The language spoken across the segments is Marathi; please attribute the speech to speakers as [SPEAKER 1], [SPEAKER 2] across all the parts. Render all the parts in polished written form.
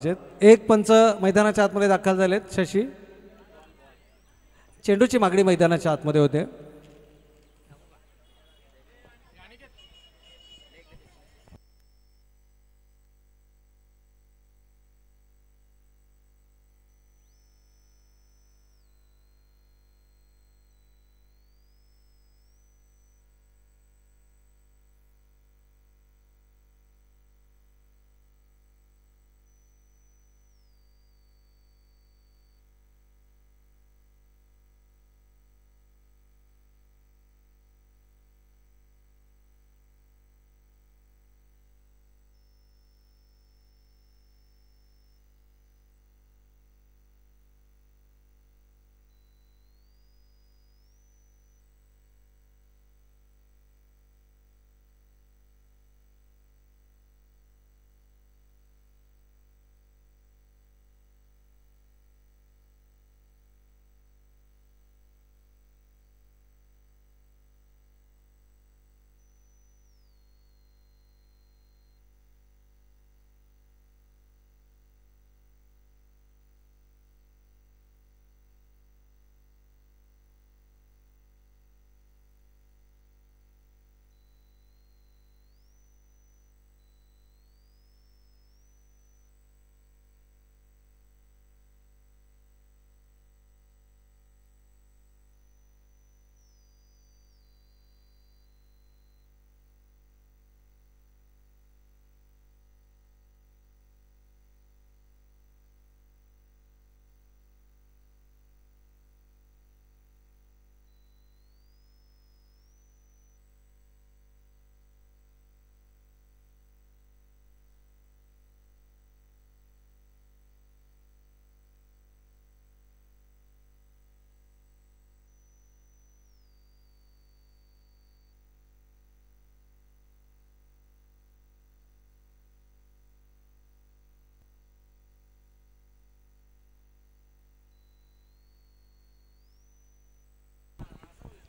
[SPEAKER 1] एक पंच मैदानाच्या आतमध्ये दाखल झालेत. शशी चेंडूची मागणी मैदानाच्या आतमध्ये होते.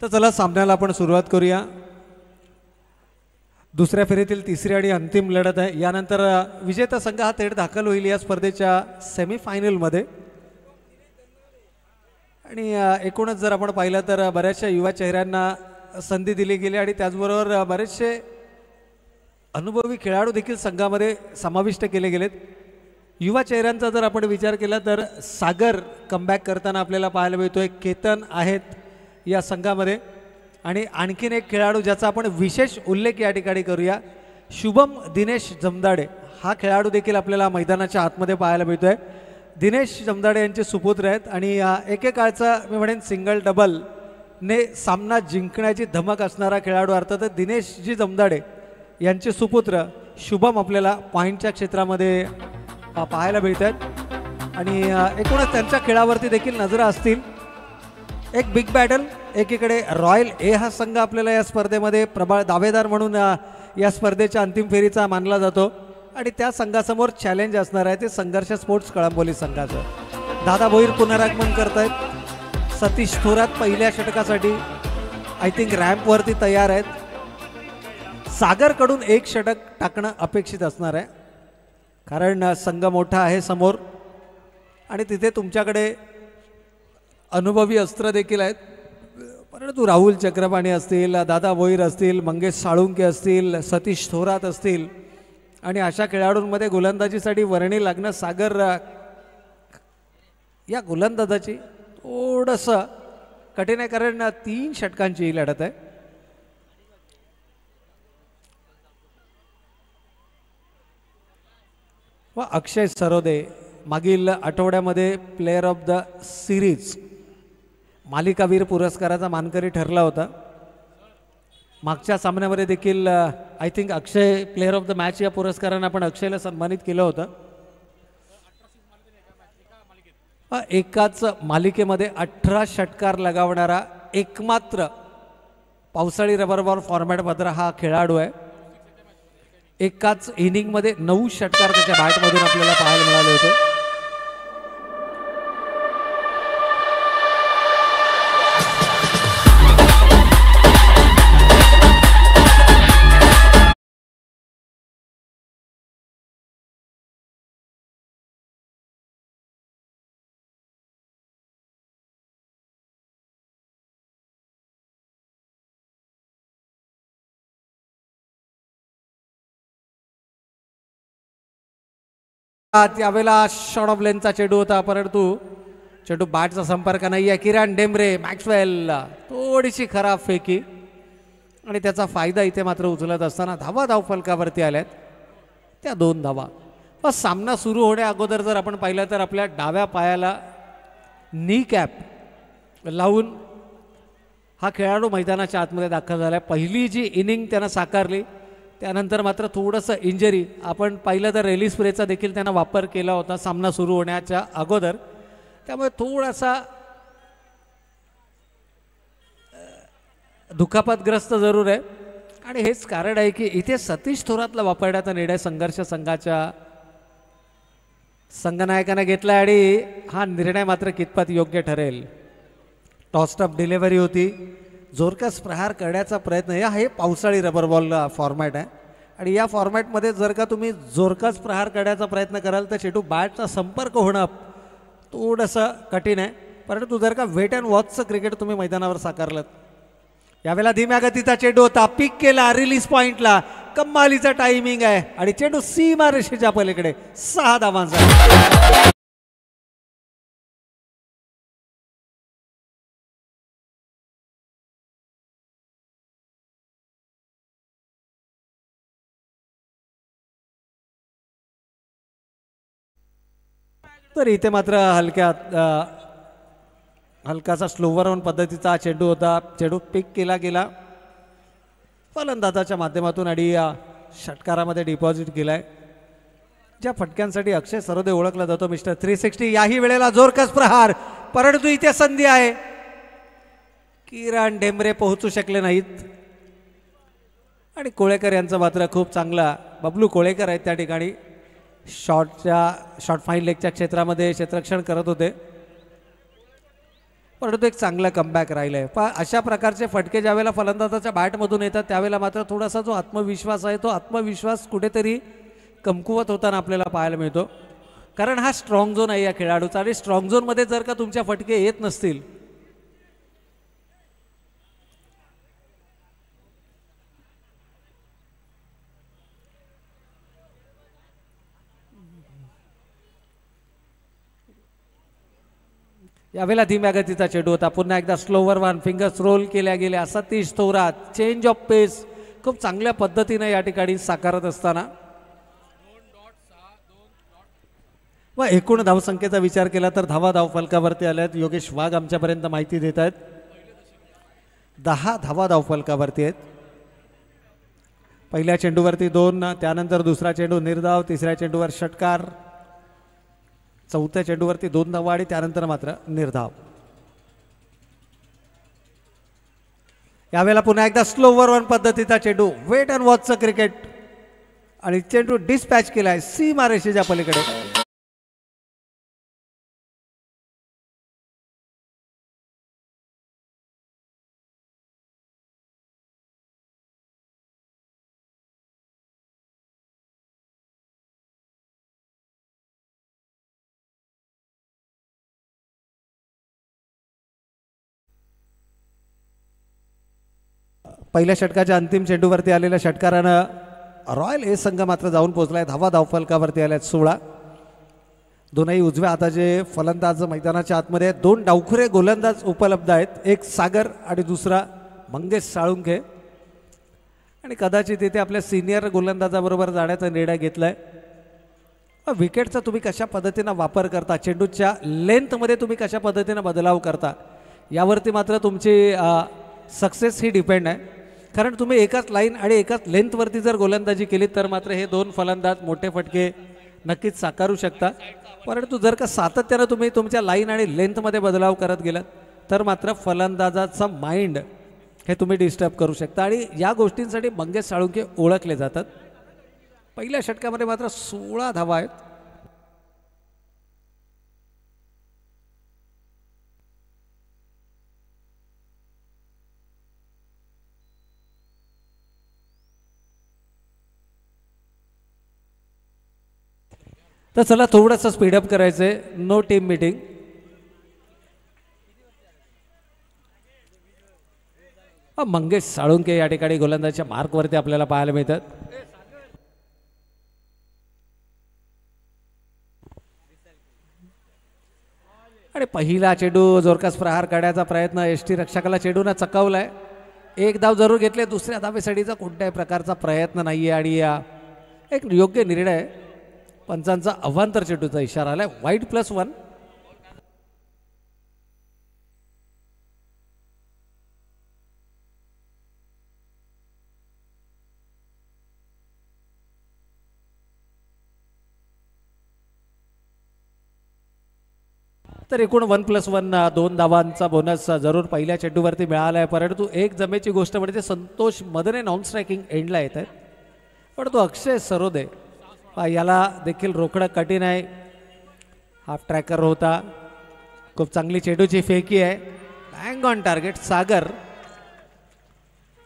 [SPEAKER 1] तर चला सामन्याला आपण सुरुवात करूया. दुसऱ्या फेरीतील तिसरी आणि अंतिम लढत आहे. यानंतर विजेता संघ हा थेट दाखल होईल या स्पर्धेच्या सेमीफायनलमध्ये. आणि एकूणच जर आपण पाहिलं तर बऱ्याचशा युवा चेहऱ्यांना संधी दिली गेली आणि त्याचबरोबर बरेचसे अनुभवी खेळाडू देखील संघामध्ये समाविष्ट केले गेलेत. युवा चेहऱ्यांचा जर आपण विचार केला तर सागर कमबॅक करताना आपल्याला पाहायला मिळतोय. केतन आहेत या संघामध्ये आणि आणखीन एक खेळाडू ज्याचा आपण विशेष उल्लेख या ठिकाणी करूया. शुभम दिनेश जमदाडे हा खेळाडू देखील आपल्याला मैदानाच्या आतमध्ये पाहायला मिळतोय. दिनेश जमदाडे यांचे सुपुत्र आहेत आणि एकेकाळचा मी म्हणेन सिंगल डबल ने सामना जिंकण्याची धमक असणारा खेळाडू अर्थातच दिनेशजी जमदाडे यांचे सुपुत्र शुभम आपल्याला पॉईंटच्या क्षेत्रामध्ये पाहायला मिळत आहेत. आणि एकूणच त्यांच्या खेळावरती देखील नजरा असतील. एक बिग बॅटल एकीकडे रॉयल ए हा संघ आपल्याला या स्पर्धेमध्ये प्रबळ दावेदार म्हणून या स्पर्धेच्या अंतिम फेरीचा मानला जातो आणि त्या संघासमोर चॅलेंज असणार आहे ते संघर्ष स्पोर्ट्स कळंबोली संघाचं. दादा भोईर पुनरागमन करतायत. सतीश थोरात पहिल्या षटकासाठी आय थिंक रॅम्पवरती तयार आहेत. सागरकडून एक षटक टाकणं अपेक्षित असणार आहे कारण संघ मोठा आहे समोर आणि तिथे तुमच्याकडे अनुभवी अस्त्र देखील आहेत. परंतु राहुल चक्रपाणी असतील, दादा भोईर असतील, मंगेश साळुंके असतील, सतीश थोरात असतील आणि अशा खेळाडूंमध्ये गोलंदाजीसाठी वर्णी लागणं सागर या गोलंदाजाची थोडंसं कठीण आहे कारण 3 षटकांची ही लढत आहे. व अक्षय सरोदे मागील आठवड्यामध्ये प्लेअर ऑफ द सिरीज मालिकावीर पुरस्काराचा मानकरी ठरला होता. मागच्या सामन्यामध्ये देखील I think Akshay player of the match या पुरस्काराने आपण अक्षयला सन्मानित केलं होतं. एकाच मालिकेमध्ये 18 षटकार लगावणारा एकमात्र पावसाळी रबर बॉल फॉर्मॅट मधला हा खेळाडू आहे. एकाच इनिंगमध्ये 9 षटकार त्याच्या बॅटमधून आपल्याला पाहायला मिळाले होते. त्यावेळेला शॉर्ट ऑफ लेनचा चेंडू होता, परंतु चेंडू बॅटचा संपर्क नाही आहे. किरण डेमरे मॅक्सवेल थोडीशी खराब फेकी आणि त्याचा फायदा इथे मात्र उचलत असताना धावा धावफलकावरती आल्यात, त्या 2 धावा. पण सामना सुरू होण्या अगोदर जर आपण पाहिलं तर आपल्या डाव्या पायाला नी कॅप लावून हा खेळाडू मैदानाच्या आतमध्ये दाखल झाला. पहिली जी इनिंग त्यानं साकारली त्यानंतर मात्र थोडंसं इंजरी, आपण पाहिलं तर रेली स्प्रेचा देखील त्यानं वापर केला होता सामना सुरू होण्याच्या अगोदर, त्यामुळे थोडासा दुखापतग्रस्त जरूर आहे. आणि हेच कारण आहे की इथे सतीश थोरातला वापरण्याचा निर्णय संघर्ष संघाच्या संघनायकाने घेतला आणि हा निर्णय मात्र कितपत योग्य ठरेल. टॉस्टअप डिलिव्हरी होती, जोरकस प्रहार करण्याचा प्रयत्न, हे पावसाळी रबर बॉल फॉर्मॅट आहे आणि या फॉर्मॅटमध्ये जर का तुम्ही जोरकस प्रहार करण्याचा प्रयत्न कराल तर चेंडू बॅटचा संपर्क होणं थोडंसं कठीण आहे. परंतु जर का वेट अँड वॉचचं क्रिकेट तुम्ही मैदानावर साकारलं, यावेळेला धीम्या गतीचा चेंडू होता, पिक केला रिलीज पॉइंटला, कमालीचा टायमिंग आहे आणि चेंडू सीमा रेषेच्या पलीकडे 6 धावांचा. तर इथे मात्र हलकासा स्लोवर ऑन पद्धतीचा चेंडू होता, चेंडू पिक केला गेला फलंदाजाच्या माध्यमातून आणि षटकारामध्ये डिपॉझिट केलाय. ज्या फटक्यांसाठी अक्षय सरोदे ओळखला जातो मिस्टर 360, याही वेळेला जोरकस प्रहार, परंतु इथे संधी आहे. किरण डेमरे पोहोचू शकले नाहीत आणि कोळेकर यांचा मात्र खूप चांगला, बबलू कोळेकर आहेत त्या ठिकाणी शॉर्ट फाईन लेगच्या क्षेत्रामध्ये क्षेत्ररक्षण करत होते, परंतु एक चांगला कमबॅक राहिलाय. पण अशा प्रकारचे फटके ज्यावेळेला फलंदाजाच्या बॅटमधून येतात त्यावेळेला मात्र थोडासा जो आत्मविश्वास आहे तो आत्मविश्वास कुठेतरी कमकुवत होताना आपल्याला पाहायला मिळतो. कारण हा स्ट्रॉंग झोन आहे या खेळाडूचा आणि स्ट्रॉंग झोनमध्ये जर का तुमच्या फटके येत नसतील यावेळेला धीम्या गतीचा चेंडू होता, पुन्हा एकदा स्लोवर वन, फिंगर्स रोल केल्या गेल्या. सतीश थोरात चेंज ऑफ पेस खूप चांगल्या पद्धतीने या ठिकाणी साकारत असताना व एकूण धावसंख्येचा विचार केला तर धावा धावफलकावरती आल्यात. योगेश वाघ आमच्यापर्यंत माहिती देत आहेत 10 धावा धावफलकावरती आहेत. पहिल्या चेंडूवरती 2, त्यानंतर दुसरा चेंडू निर्धाव, तिसऱ्या चेंडूवर षटकार, चौथ्या चेंडूवरती 2 धावा आणि त्यानंतर मात्र निर्धाव. यावेळेला पुन्हा एकदा स्लोवर वन पद्धतीचा चेंडू, वेट अँड वॉचचं क्रिकेट आणि चेंडू डिस्पॅच केलाय सीमा रेषेच्या पलीकडे. पहिल्या षटकाच्या अंतिम चेंडूवरती आलेल्या षटकारानं रॉयल ए संघ मात्र जाऊन पोहोचलाय. धावा धावफलकावरती आल्यात 16. दोनही उजव्या हाताचे फलंदाज मैदानाच्या आतमध्ये 2 डावखुरे गोलंदाज उपलब्ध आहेत, एक सागर आणि दुसरा मंगेश साळुंखे. आणि कदाचित इथे आपल्या सिनियर गोलंदाजाबरोबर जाण्याचा निर्णय घेतलाय. विकेटचा तुम्ही कशा पद्धतीनं वापर करता, चेंडूच्या लेंथमध्ये तुम्ही कशा पद्धतीनं बदलाव करता, यावरती मात्र तुमची सक्सेस ही डिपेंड आहे. कारण तुम्ही एकाच लाईन आणि एकाच लेंथवरती जर गोलंदाजी केली तर मात्र हे 2 फलंदाज मोठे फटके नक्कीच साकारू शकता. परंतु जर का सातत्यानं तुम्ही तुमच्या लाईन आणि लेंथमध्ये बदलाव करत गेलात तर मात्र फलंदाजाचा माइंड हे तुम्ही डिस्टर्ब करू शकता आणि या गोष्टींसाठी मंगेश साळुंखे ओळखले जातात. पहिल्या षटकामध्ये मात्र 16 धावा आहेत. तर चला थोडंसं स्पीडअप करायचंय, no team meeting. Mangesh Salunkhe या ठिकाणी गोलंदाजच्या मार्कवरती आपल्याला पाहायला मिळतात. आणि पहिला चेंडू जोरकस प्रहार काढण्याचा प्रयत्न एस टी रक्षकाला चेंडूनं चकावलाय. एक धाव जरूर घेतले, दुसऱ्या धावेसाठीचा कोणत्याही प्रकारचा प्रयत्न नाहीये आणि एक योग्य निर्णय. पंचांचा अवांतर चेंडूचा इशारा आलाय. वाईट +1. तर एकूण 1+1 2 धावांचा बोनस जरूर पहिल्या चेंडूवरती मिळाला आहे. परंतु एक जमेची गोष्ट म्हणजे संतोष मदने नॉन स्ट्रायकिंग एंडला येत आहेत. पण तो अक्षय सरोदे याला देखील रोखणं कठीण आहे. हाफ ट्रॅकर होता. खूप चांगली चेंडूची फेकी आहे. Bang on target. सागर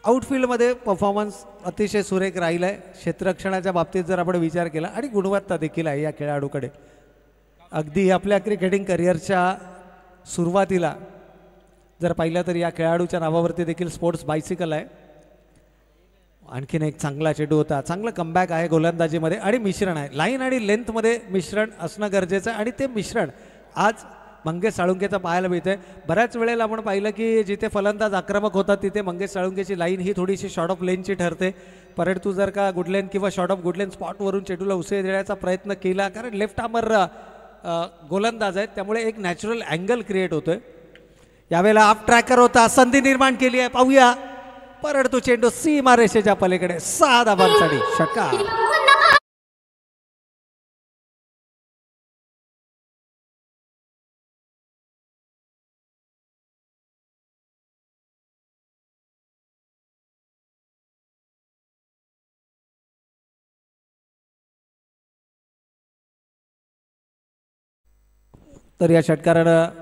[SPEAKER 1] आउटफील्डमध्ये परफॉर्मन्स अतिशय सुरेख राहिला आहे. क्षेत्ररक्षणाच्या बाबतीत जर आपण विचार केला आणि गुणवत्ता देखील आहे या खेळाडूकडे. अगदी आपल्या क्रिकेटिंग करिअरच्या सुरुवातीला जर पाहिलं तर या खेळाडूच्या नावावरती देखील स्पोर्ट्स बायसिकल आहे. आणखीन एक चांगला चेंडू होता. चांगलं कमबॅक आहे गोलंदाजीमध्ये आणि मिश्रण आहे. लाईन आणि लेंथमध्ये मिश्रण असणं गरजेचं आहे आणि ते मिश्रण आज मंगेश साळुंकेचं पाहायला मिळतंय. बऱ्याच वेळेला आपण पाहिलं की जिथे फलंदाज आक्रमक होतात तिथे मंगेश साळुंकेची लाईन ही थोडीशी शॉर्ट ऑफ लेनची ठरते. परंतु जर का गुडलेन किंवा शॉर्ट ऑफ गुडलेन स्पॉटवरून चेंडूला उसळी देण्याचा प्रयत्न केला, कारण लेफ्ट आर्मर गोलंदाज आहेत त्यामुळे एक नॅचरल अँगल क्रिएट होतोय. यावेळेला हाफ ट्रॅकर होता. संधी निर्माण केली आहे. पाहूया. परंतु चेंडू सीमा रेषेच्या पलीकडे. 6 धावांसाठी षटकार. तर या षटकारानं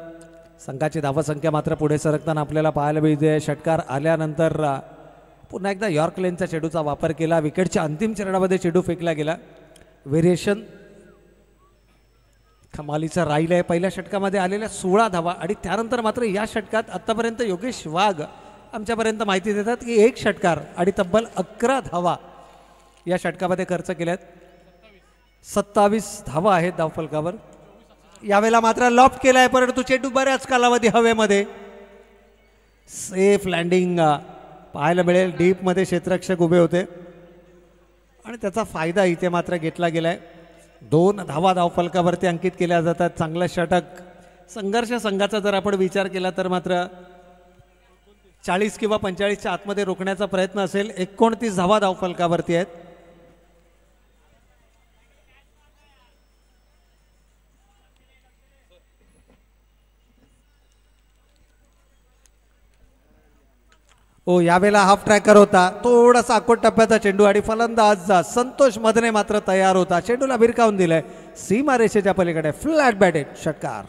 [SPEAKER 1] संघाची धावसंख्या मात्र पुढे सरकताना आपल्याला पाहायला मिळते. षटकार आल्यानंतर पुन्हा एकदा यॉर्क लेनच्या चेंडूचा वापर केला. विकेटच्या अंतिम चरणामध्ये चेंडू फेकला गेला. व्हेरिएशन कमालीचं राहिलं आहे. पहिल्या षटकामध्ये आलेल्या 16 धावा आणि त्यानंतर मात्र या षटकात आत्तापर्यंत योगेश वाघ आमच्यापर्यंत माहिती देतात की एक षटकार आणि तब्बल 11 धावा या षटकामध्ये खर्च केल्यात. 27 धावा आहेत धावफलकावर. यावेळेला मात्र लॉफ्ट केलाय परंतु चेंडू बऱ्याच कालावधी हवेमध्ये. सेफ लँडिंग पाहायला मिळेल. डीपमध्ये क्षेत्ररक्षक उभे होते आणि त्याचा फायदा इथे मात्र घेतला गेलाय. 2 धावा धावफलकावरती अंकित केल्या जातात. चांगलं षटक. संघर्ष संघाचा जर आपण विचार केला तर मात्र 40 किंवा 45च्या आतमध्ये रोखण्याचा प्रयत्न असेल. 29 धावा धावफलकावरती आहेत. यावेळेला हाफ ट्रॅकर होता. थोडासा आकोट टप्प्याचा चेंडू आणि फलंदाज संतोष मदने मात्र तयार होता. चेंडूला भिरकावून दिलाय सीमा रेषेच्या पलीकडे. फ्लॅट बॅटेड षटकार.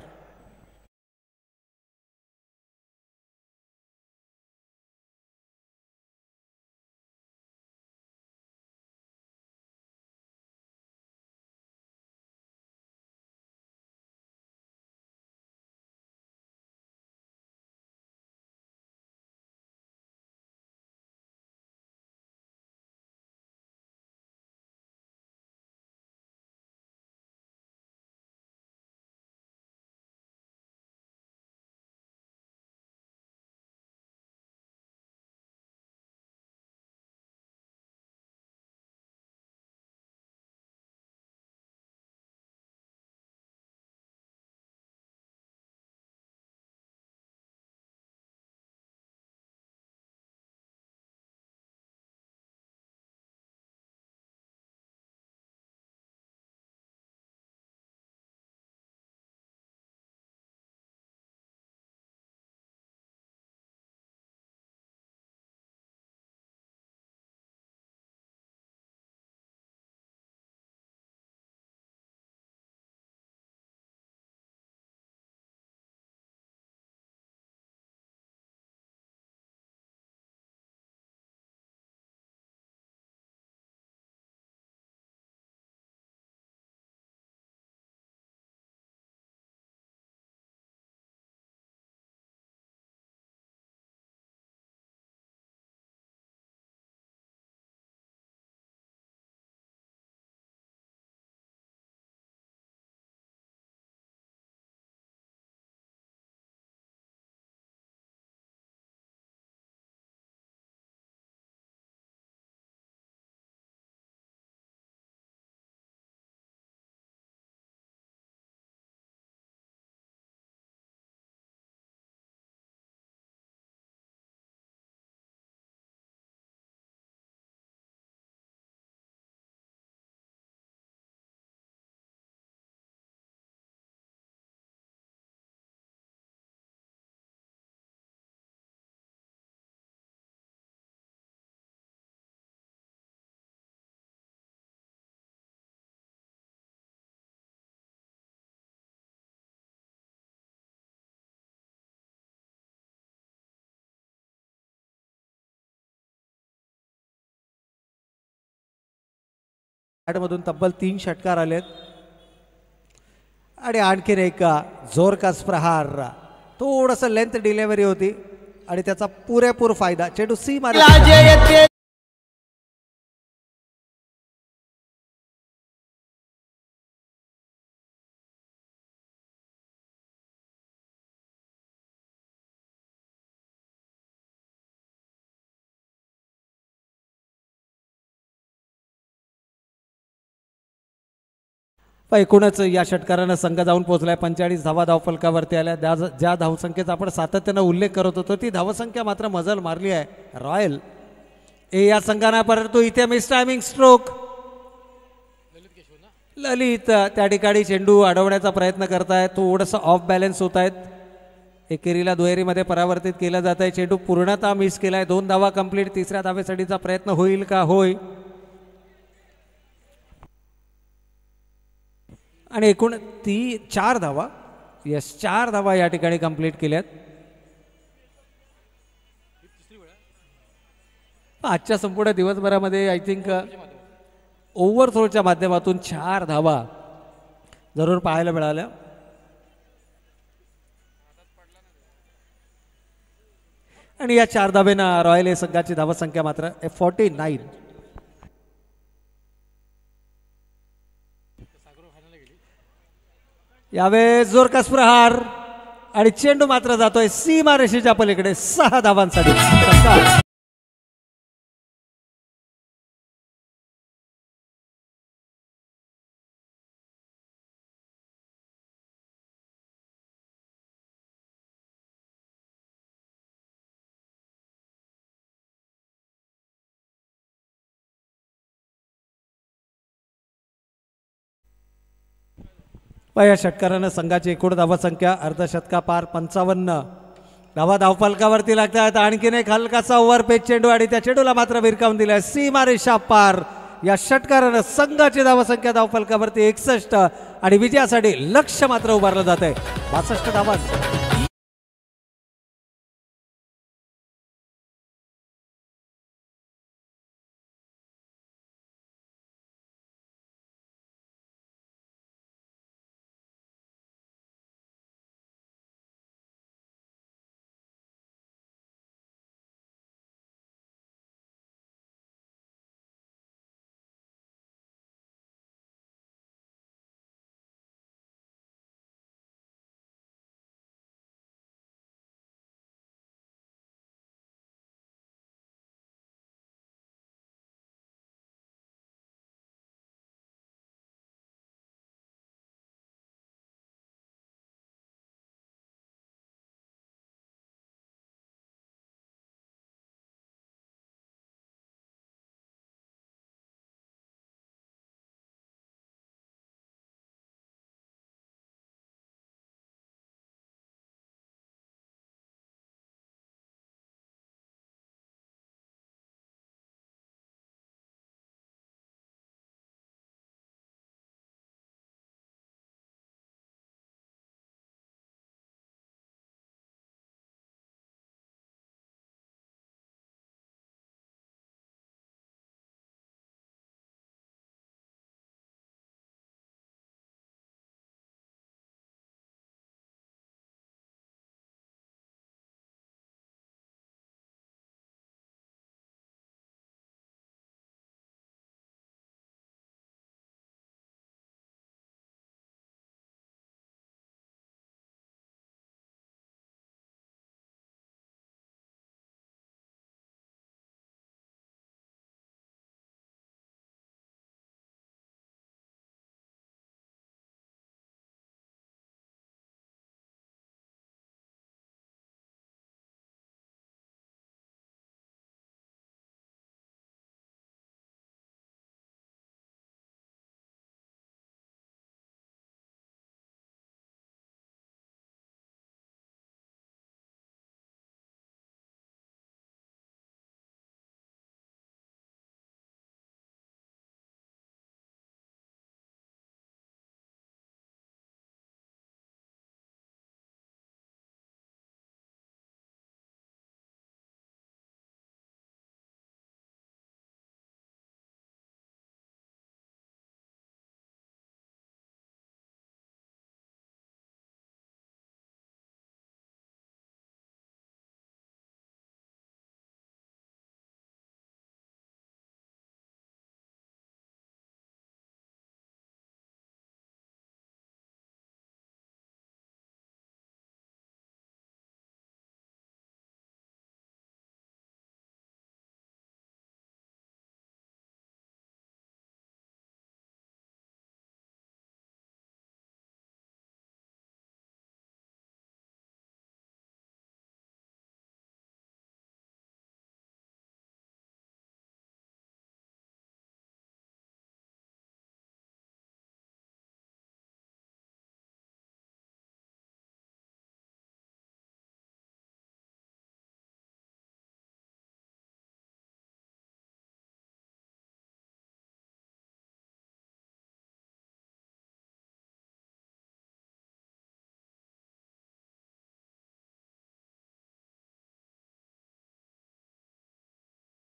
[SPEAKER 1] मधून तब्बल 3 षटकार आलेत आणि आणखीन एक जोरकस प्रहार. थोडंसं लेंथ डिलेव्हरी होती आणि त्याचा पुरेपूर फायदा. चेंडू सी मारे एकूणच या षटकारानं संघ जाऊन पोहोचलाय 45 धावा धावफलकावरती आल्या. ज्या धावसंख्येचा आपण सातत्यानं उल्लेख करत होतो ती धावसंख्या मात्र मजल मारली आहे रॉयल ए या संघानं. परंतु इथे मिस टायमिंग स्ट्रोक. ललित त्या ठिकाणी चेंडू अडवण्याचा प्रयत्न करतायत. थोडंसं ऑफ बॅलन्स होत आहेत. एकेरीला दुहेरीमध्ये परावर्तित केलं जात आहे. चेंडू पूर्णतः मिस केलाय. 2 धावा कंप्लीट. तिसऱ्या धावेसाठीचा प्रयत्न होईल का? होय. आणि एकूण 4 धावा. यस 4 धावा या ठिकाणी कंप्लीट केल्यात. आजच्या संपूर्ण दिवसभरामध्ये आय थिंक ओव्हरथ्रोच्या माध्यमातून 4 धावा जरूर पाहायला मिळाल्या. आणि या 4 धावेनं रॉयल ए संघाची धावसंख्या मात्र 49. यावेळेस जोरकस प्रहार आणि चेंडू मात्र जातोय सीमारेषेच्या पलीकडे 6 धावांसाठी. या षटकारानं संघाची एकूण धावसंख्या अर्धशतका पार 55 धावा धावफलकावरती लागतात. आणखीन एक हलकासा ओव्हरपेच चेंडू आणि त्या चेंडूला मात्र भिरकावून दिलाय सीमारेषा पार. या षटकारानं संघाची धावसंख्या धावफलकावरती 61 आणि विजयासाठी लक्ष्य मात्र उभारलं जात आहे 62 धावांचं.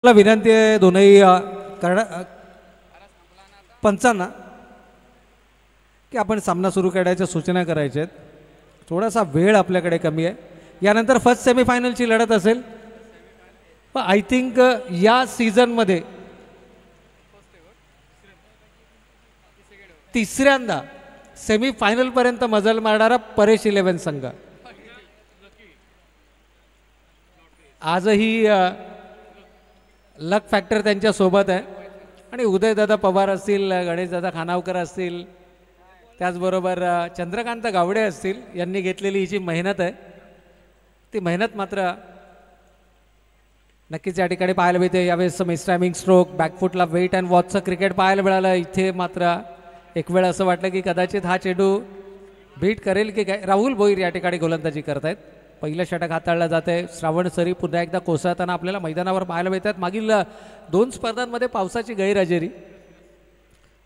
[SPEAKER 1] मला विनंती आहे दोनही पंचांना की आपण सामना सुरू करायच्या सूचना करायच्या आहेत. थोडासा वेळ आपल्याकडे कमी आहे. यानंतर फर्स्ट सेमीफायनलची लढत असेल. पण आय थिंक या सीझनमध्ये तिसऱ्यांदा सेमीफायनलपर्यंत मजल मारणारा परेश 11 संघ आजही लक फॅक्टर त्यांच्या सोबत आहे. आणि उदयदादा पवार असतील, गणेशदादा खानावकर असतील, त्याचबरोबर चंद्रकांत गावडे असतील, यांनी घेतलेली ही जी मेहनत आहे ती मेहनत मात्र नक्कीच या ठिकाणी पाहायला मिळते. यावेळेस मिसटायमिंग स्ट्रोक, बॅकफुटला वेट अँड वॉचचं क्रिकेट पाहायला मिळालं. इथे मात्र एक वेळ असं वाटलं की कदाचित हा चेंडू बीट करेल की काय. राहुल भोईर या ठिकाणी गोलंदाजी करतायत. पहिलं षटक हाताळलं जात आहे. श्रावण सरी पुन्हा एकदा कोसळताना आपल्याला मैदानावर पाहायला मिळतात. मागील 2 स्पर्धांमध्ये पावसाची गैरहजेरी,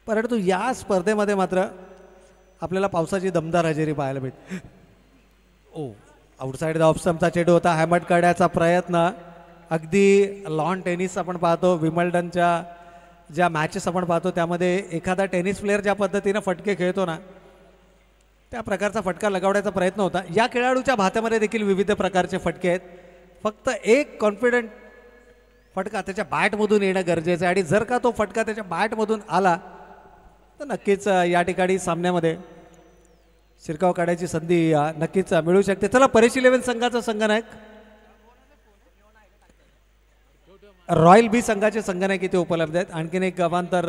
[SPEAKER 1] परंतु या स्पर्धेमध्ये मात्र आपल्याला पावसाची दमदार हजेरी पाहायला मिळते. आउटसाईड द ऑफ स्टंपचा चेंडू होता. हॅमट करण्याचा प्रयत्न. अगदी लॉन टेनिस आपण पाहतो, विम्बल्डनच्या ज्या मॅचेस आपण पाहतो त्यामध्ये एखादा टेनिस प्लेअर ज्या पद्धतीनं फटके खेळतो ना, त्या प्रकारचा फटका लगावण्याचा प्रयत्न होता. या खेळाडूच्या भात्यामध्ये देखील विविध प्रकारचे फटके आहेत. फक्त एक कॉन्फिडंट फटका त्याच्या बॅटमधून येणं गरजेचं आहे. आणि जर का तो फटका त्याच्या बॅटमधून आला तर नक्कीच या ठिकाणी सामन्यामध्ये शिरकाव काढायची संधी नक्कीच मिळू शकते. चला, परेश 11 संघाचा संघनायक रॉयल बी संघाचे संघनायक इथे उपलब्ध आहेत. आणखीन एक अवांतर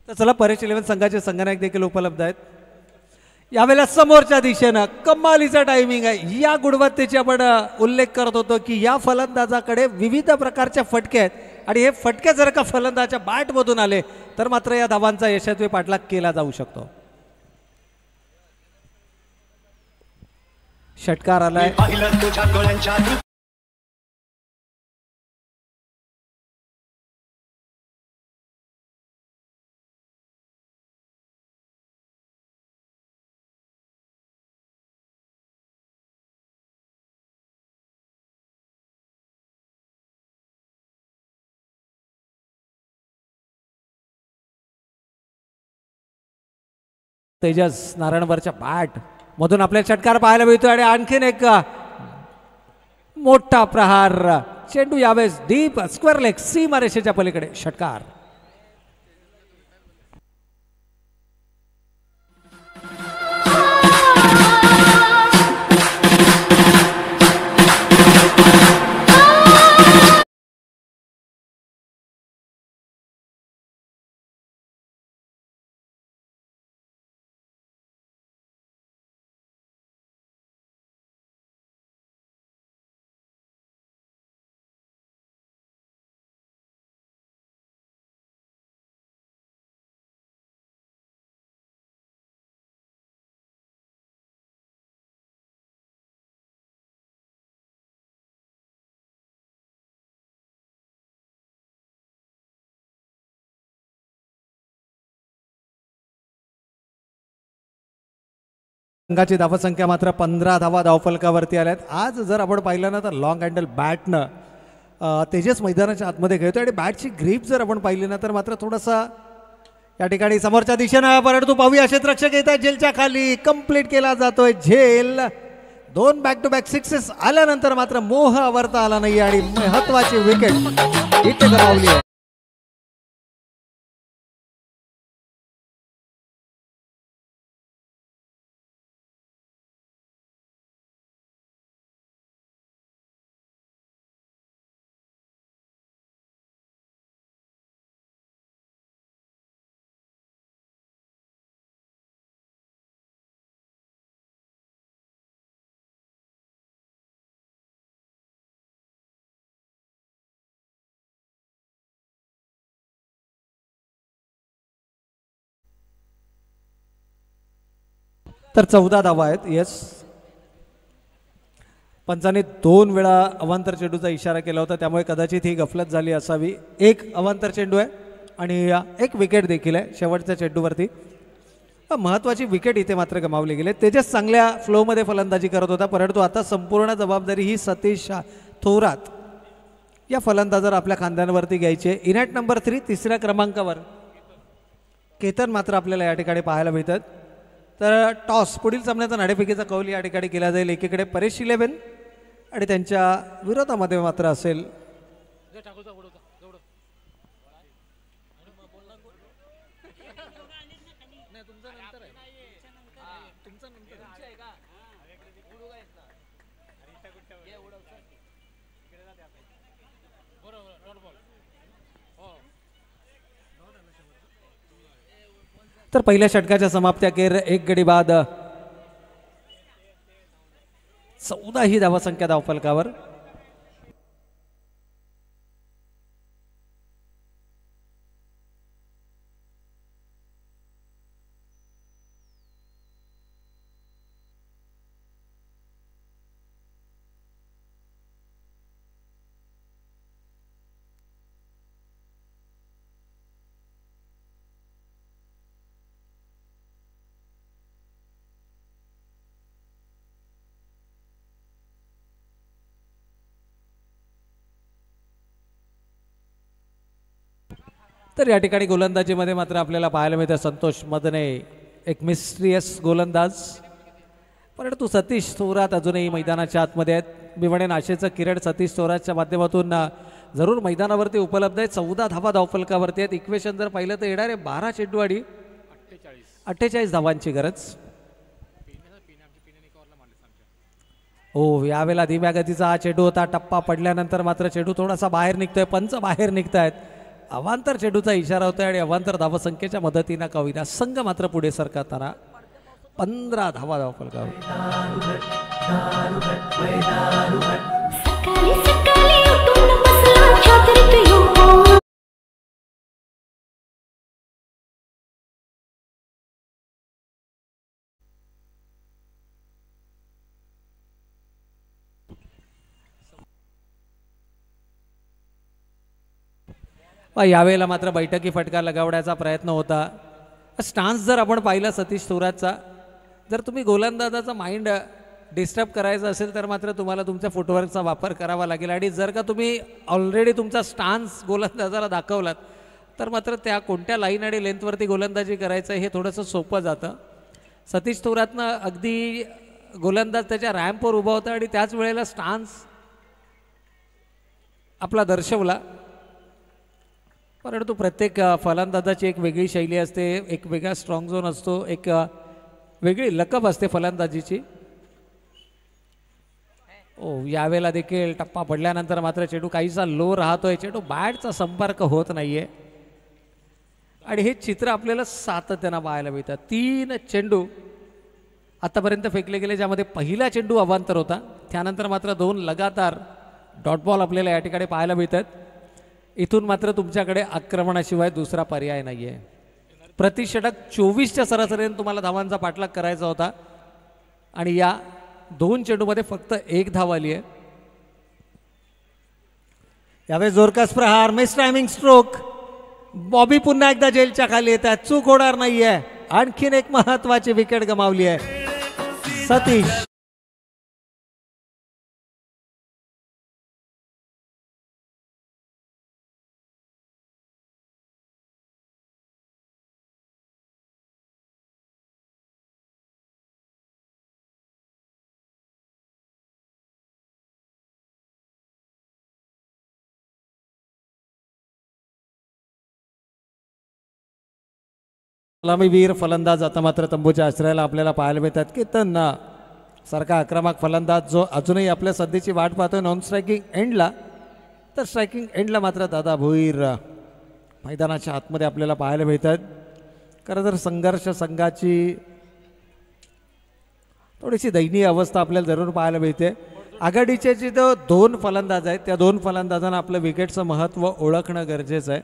[SPEAKER 1] तर चला, परेश 11 संघाचे संघनायक देखील उपलब्ध आहेत. यावेळेला समोरच्या दिशेनं कमालीचा टायमिंग आहे. या गुणवत्तेची आपण उल्लेख करत होतो की या फलंदाजाकडे विविध प्रकारचे फटके आहेत आणि हे फटके जर का फलंदाजाच्या बॅटमधून आले तर मात्र या धावांचा यशस्वी पाठलाग केला जाऊ शकतो. षटकार आलाय. तेजस नारायणवरच्या बॅट मधून आपल्याला षटकार पाहायला मिळतो आणि आणखीन एक मोठा प्रहार. चेंडू यावेळेस डीप स्क्वेअर लेग सीमा रेषेच्या पलीकडे. षटकार. संघाची धावसंख्या मात्र 15 धावा धावफलकावरती आल्यात. आज जर आपण पाहिलं ना तर लॉंग हँडल बॅटनं तेजस मैदानाच्या आतमध्ये खेळतो आणि बॅटची ग्रीप जर आपण पाहिली ना तर मात्र थोडासा या ठिकाणी समोरच्या दिशेनं, परंतु पाहूया क्षेत्ररक्षक येत आहे जेलच्या खाली. कंप्लीट केला जातोय झेल. 2 बॅक टू बॅक सिक्सेस आल्यानंतर मात्र मोह आवरता आला नाही आणि महत्वाची विकेट इथे गमावली आहे. तर 14 धावा आहेत. येस, पंचाने 2 वेळा अवांतर चेंडूचा इशारा केला होता, त्यामुळे कदाचित ही गफलत झाली असावी. एक अवांतर चेंडू आहे आणि एक विकेट देखील आहे शेवटच्या चेंडूवरती. महत्त्वाची विकेट इथे मात्र गमावली गेली. तेजस चांगल्या फ्लोमध्ये फलंदाजी करत होता, परंतु आता संपूर्ण जबाबदारी ही सतीश थोरात या फलंदाजाला आपल्या खांद्यांवरती घ्यायची आहे. इनॅट नंबर 3 तिसऱ्या क्रमांकावर केतन मात्र आपल्याला या ठिकाणी पाहायला मिळतात. तर टॉस पुढील सामन्याचा नाणेफेकीचा कौल या ठिकाणी केला जाईल. एकीकडे परेश 11 आणि त्यांच्या विरोधामध्ये मात्र असेल तर पहिल्या षटकाच्या समाप्त्याखेर एक गडी बाद 14 ही धावसंख्या धावफलकावर. तर या ठिकाणी गोलंदाजीमध्ये मात्र आपल्याला पाहायला मिळतं संतोष मदने, एक मिस्ट्रियस गोलंदाज, परंतु सतीश थोरात अजूनही मैदानाच्या आतमध्ये आहेत. मी म्हणेन आशेचं किरण सतीश थोरातच्या माध्यमातून जरूर मैदानावरती उपलब्ध आहे. 14 धावा धावफलकावरती आहेत. इक्वेशन जर पाहिलं तर येणारे 12 चेंडूवाडी 48 धावांची गरज. हो, यावेळेला धीम्या गतीचा हा चेंडू होता. टप्पा पडल्यानंतर मात्र चेंडू थोडासा बाहेर निघतोय, पंच बाहेर निघतायत. अवांतर चेंडूचा इशारा होतोय आणि अवांतर धावसंख्येच्या मदतीनं कविता संघ मात्र पुढे सरकताना 15 धावा धावफलकावर. यावेळेला मात्र बैठकी फटका लगावण्याचा प्रयत्न होता. स्टान्स जर आपण पाहिला सतीश थोरातचा, जर तुम्ही गोलंदाजाचा माइंड डिस्टर्ब करायचा असेल तर मात्र तुम्हाला तुमच्या फुटवर्कचा वापर करावा लागेल. आणि जर का तुम्ही ऑलरेडी तुमचा स्टान्स गोलंदाजाला दाखवलात तर मात्र त्या कोणत्या लाईन आणि लेंथवरती गोलंदाजी करायचं हे थोडंसं सोपं जातं. सतीश थोरातनं अगदी गोलंदाज त्याच्या रॅम्पवर उभा होता आणि त्याच वेळेला स्टान्स आपला दर्शवला. परंतु प्रत्येक फलंदाजाची एक वेगळी शैली असते, एक वेगळा स्ट्रॉंग झोन असतो, एक वेगळी लकब असते फलंदाजीची. यावेळेला देखील टप्पा पडल्यानंतर मात्र चेंडू काहीसा लो राहतोय. चेंडू बॅटचा संपर्क होत नाहीये आणि हे चित्र आपल्याला सातत्यानं पाहायला मिळतं. 3 चेंडू आतापर्यंत फेकले गेले, ज्यामध्ये पहिला चेंडू अवांतर होता. त्यानंतर मात्र 2 लगातार डॉट बॉल आपल्याला या ठिकाणी पाहायला मिळतात. इथून मात्र तुमच्याकडे आक्रमणाशिवाय दुसरा पर्याय नाही आहे. प्रतिषटक 24च्या सरासरीने तुम्हाला धावांचा पाठलाग करायचा होता आणि या 2 चेंडूमध्ये फक्त 1 धाव आली आहे. यावेळेस जोरकस प्रहार, मिस टायमिंग स्ट्रोक. बॉबी पुन्हा एकदा जेलच्या खाली येत आहे, चूक होणार नाहीये. आणखीन एक महत्वाची विकेट गमावली आहे सतीश. वीर फलंदाज आता मात्र तंबूच्या आश्रयाला आपल्याला पाहायला मिळतात. केतन सारखा आक्रमक फलंदाज जो अजूनही आपल्या सध्याची वाट पाहतोय नॉन स्ट्रायकिंग एंडला. तर स्ट्रायकिंग एंडला मात्र दादा भोईर मैदानाच्या आतमध्ये आपल्याला पाहायला मिळतात. खरं तर संघर्ष संघाची थोडीशी दयनीय अवस्था आपल्याला जरूर पाहायला मिळते. आघाडीचे जे 2 फलंदाज आहेत त्या 2 फलंदाजांना आपलं विकेटचं महत्त्व ओळखणं गरजेचं आहे.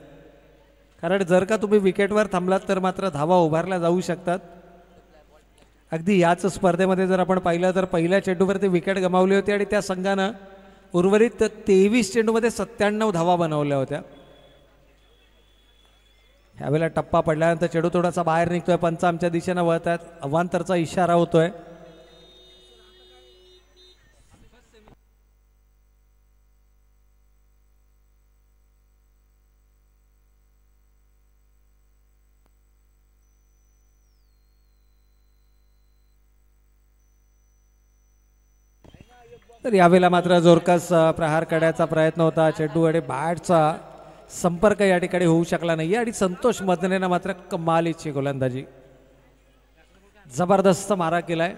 [SPEAKER 1] कारण जर का तुम्ही विकेटवर थांबलात तर मात्र धावा उभारल्या जाऊ शकतात. अगदी याच स्पर्धेमध्ये जर आपण पाहिलं तर पहिल्या चेंडूवरती विकेट गमावली होती आणि त्या संघानं उर्वरित 23 चेंडूमध्ये 97 धावा बनवल्या होत्या. ह्यावेळेला टप्पा पडल्यानंतर चेडू थोडासा बाहेर निघतोय. पंच आमच्या दिशेनं वळत आहेत. अवांतरचा इशारा होतोय. तर यावेळेला मात्र जोरकस प्रहार करण्याचा प्रयत्न होता. चेंडू आणि बॅटचा संपर्क या ठिकाणी होऊ शकला नाही आणि संतोष मदनेनं मात्र कमालीची गोलंदाजी, जबरदस्त मारा केलाय.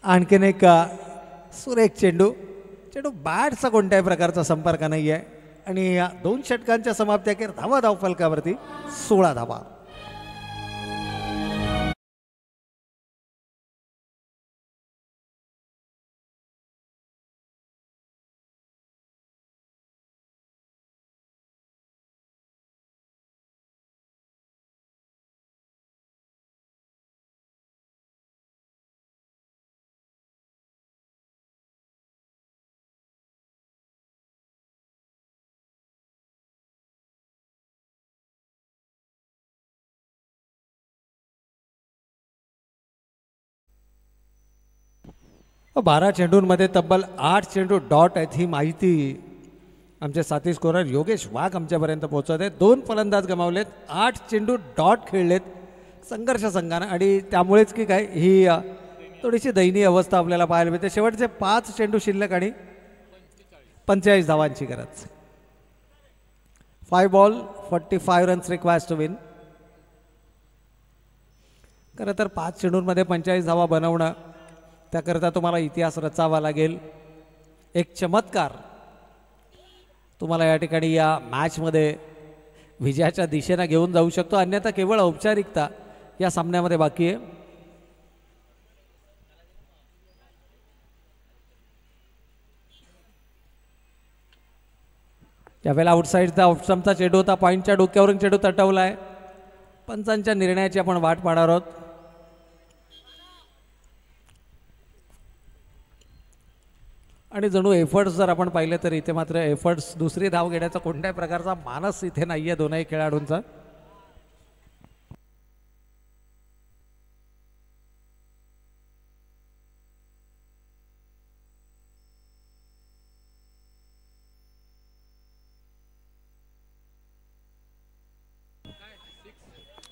[SPEAKER 1] आणखीन एक सुरेख चेंडू. चेंडू बॅटचा कोणत्याही प्रकारचा संपर्क नाही आहे आणि या 2 षटकांच्या समाप्ती अखेर धावा धावफलकावरती 16 धावा. बारा चेंडूंमध्ये तब्बल 8 चेंडू डॉट आहेत. ही माहिती आमचे साथी स्कोरर योगेश वाघ आमच्यापर्यंत पोहोचवत आहेत. 2 फलंदाज गमावलेत, 8 चेंडू डॉट खेळलेत संघर्ष संघानं आणि त्यामुळेच की काय ही थोडीशी दयनीय अवस्था आपल्याला पाहायला मिळते. शेवटचे 5 चेंडू शिल्लक आणि 45 धावांची गरज. 5 ball 45 runs required to win. खरं तर 5 चेंडूंमध्ये 45 धावा बनवणं, त्याकरता तुम्हाला इतिहास रचावा लागेल. एक चमत्कार तुम्हाला या ठिकाणी या मॅचमध्ये विजयाच्या दिशेनं घेऊन जाऊ शकतो, अन्यथा केवळ औपचारिकता या सामन्यामध्ये बाकी आहे. यावेळेला आउटसाईडचा ऑप्शनचा चेंडू होता. पॉईंटच्या डोक्यावरून चेंडू तटवलाय. पंचांच्या निर्णयाची आपण वाट पाहणार आहोत. आणि जणू एफर्ट्स जर आपण पाहिले तर इथे मात्र एफर्ट्स दुसरी धाव घेण्याचा कोणत्याही प्रकारचा मानस इथे नाहीये दोनही खेळाडूंचा.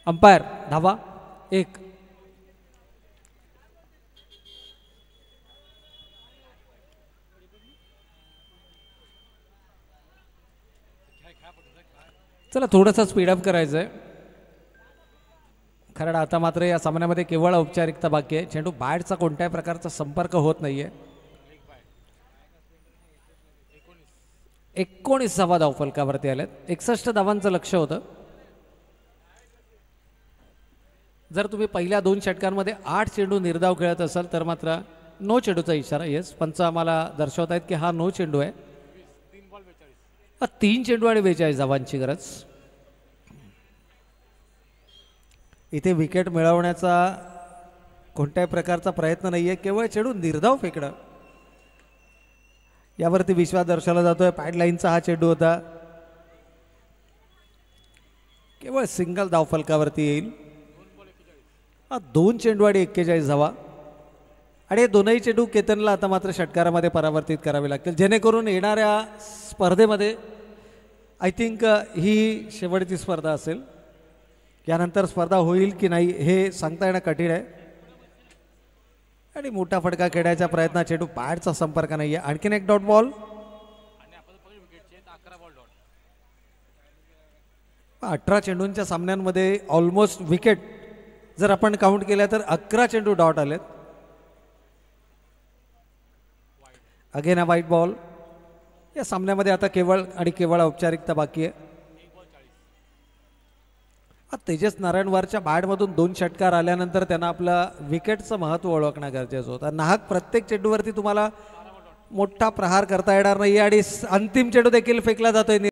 [SPEAKER 1] अंपायर धावा 1. चला थोडंसं स्पीडअप करायचं आहे, कारण आता मात्र या सामन्यामध्ये केवळ औपचारिकता बाकी आहे. चेंडू बॅटचा कोणत्याही प्रकारचा संपर्क होत नाहीये. 19 धावा धावफलकावरती आल्यात. 61 धावांचं लक्ष होतं. जर तुम्ही पहिल्या 2 षटकांमध्ये 8 चेंडू निर्धाव खेळत असाल तर मात्र नो चेंडूचा इशारा. येस, पंच आम्हाला दर्शवत आहेत की हा नो चेंडू आहे. 3 चेंडू आणि 42 धावांची गरज. इथे विकेट मिळवण्याचा कोणत्याही प्रकारचा प्रयत्न नाही आहे, केवळ चेंडू निर्धाव फेकणं यावरती विश्वास दर्शवला जातोय. पॅडलाईनचा हा चेंडू होता. केवळ सिंगल धावफलकावरती येईल. 2 चेंडू आणि 41 धावा आणि हे दोनही चेंडू केतनला आता मात्र षटकारामध्ये परावर्तित करावे लागतील, जेणेकरून येणाऱ्या स्पर्धेमध्ये आय थिंक ही शेवटची स्पर्धा असेल. यानंतर स्पर्धा होईल की नाही हे सांगता येणं कठीण आहे. आणि मोठा फटका खेळण्याचा प्रयत्न, चेंडू बॅटचा संपर्क नाही आहे. आणखीन एक डॉट बॉल. 18 चेंडूंच्या सामन्यांमध्ये ऑलमोस्ट विकेट जर आपण काउंट केल्या तर 11 चेंडू डॉट आलेत. Again a white ball. या सामन्यामध्ये आता केवळ आणि केवळ औपचारिकता बाकी आहे. तेजस नारायणवारच्या बॅटमधून 2 षटकार आल्यानंतर त्यांना आपलं विकेटचं महत्त्व ओळखणं गरजेचं होतं. नाहक प्रत्येक चेंडूवरती तुम्हाला मोठा प्रहार करता येणार नाही आणि अंतिम चेंडू देखील फेकला जातोय.